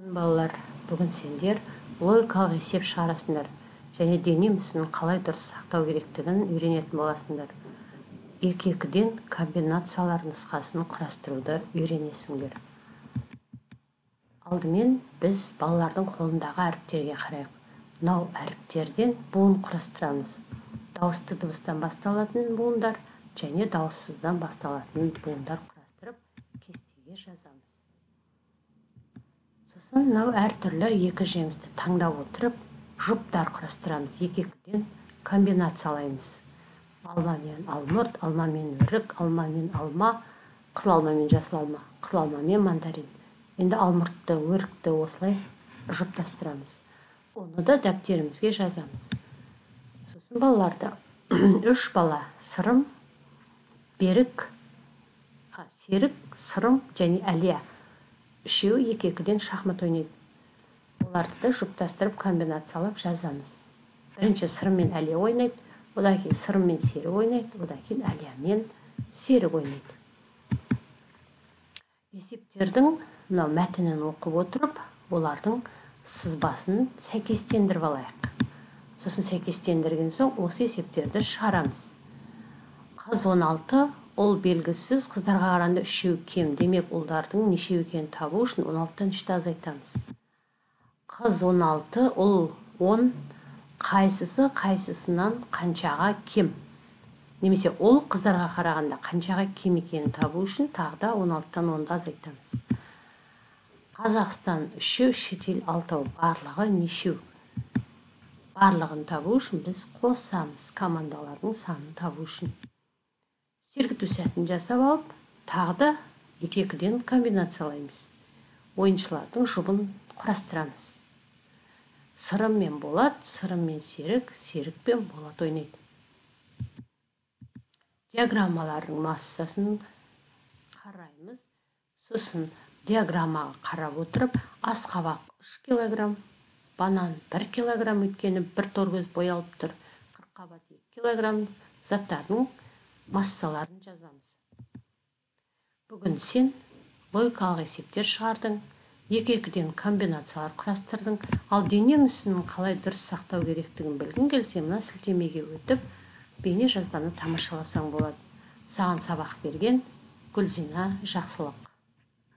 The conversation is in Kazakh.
Балалар, бүгін сендер логикалық есеп шығарасыңдар және дене мүсінін қалай дұрыс сақтау керектігін үйренетін боласыңдар. 2-2-ден комбинациялар нұсқасын құрастыруды үйренесіңдер. Алдымен біз балалардың қолындағы әріптерге қарайық. Мынау әріптерден буын құрастырамыз. Дауысты дыбыстан басталатын буындар және дауыссыздан басталатын буындар құрастырып кестеге жазамыз. Сосын мынау әртүрлі екі жемісті таңдап отырып, жұптар құрастырамыз. 2-2-ден комбинациялаймыз. Алма мен алмұрт, алма мен өрік, алма мен алма, қызыл алма мен жасыл алма, қызыл алма мен мандарин. Енді алмұртты, өрікті осылай жұптастырамыз. Оны да дәптерімізге жазамыз. Сосын балаларды 3 бала сырым, берік, серік, сырым және әлия. Үшеуі 2-2-ден шахмат ойнайды. Оларды да жұптастырып комбинациялап жазамыз. Бірінші сырым мен әлия ойнайды, одан кейін сырым мен серік ойнайды, одан кейін әлия мен серік ойнайды. Есептердің мынау мәтінін оқып отырып, олардың сызбасын сәйкестендіріп алайық. Сосын сәйкестендірген соң осы есептерді шығарамыз. Қыз 16, ол белгісіз, қыздарға қарағанда 3 кем, демек ұлдардың неше екенін табу үшін 16-тан 3-ті азайтамыз. Қыз 16, ол 10, қайсысы қайсысынан қаншаға кем. Немесе ол қыздарға қарағанда қаншаға кем екенін табу үшін тағы да 16-тан 10-ды азайтамыз. Қазақстан 3, шетел 6, барлығы нешеу. Барлығын табу үшін біз қосамыз, командалардың санын табу үшін. Сергіту сәтін жасап алып, тағы да 2-2-ден комбинациялаймыз. Ойыншылардың жұбын құрастырамыз. Сырым мен Болат, сырым мен Серік, Серік пен Болат ойнайды. Диаграммалардың массасын қараймыз. Сосын диаграммаға қарап отырып, асқабақ 3 килограмм, банан 1 килограмм, өйткені бір торгөз боялып тұр, қырыққабат 2 килограмм заттардың массаларын жазамыз. Бүгін сен логикалық есептер шығардың, 2-2-ден комбинациялар құрастырдың, ал дене мүсінін қалай дұрыс сақтау керектігін білгің келсе, мына сілтемеге өтіп, бейне жазбаны тамашаласаң болады. Саған сабақ берген Гүлзина Жақсылық.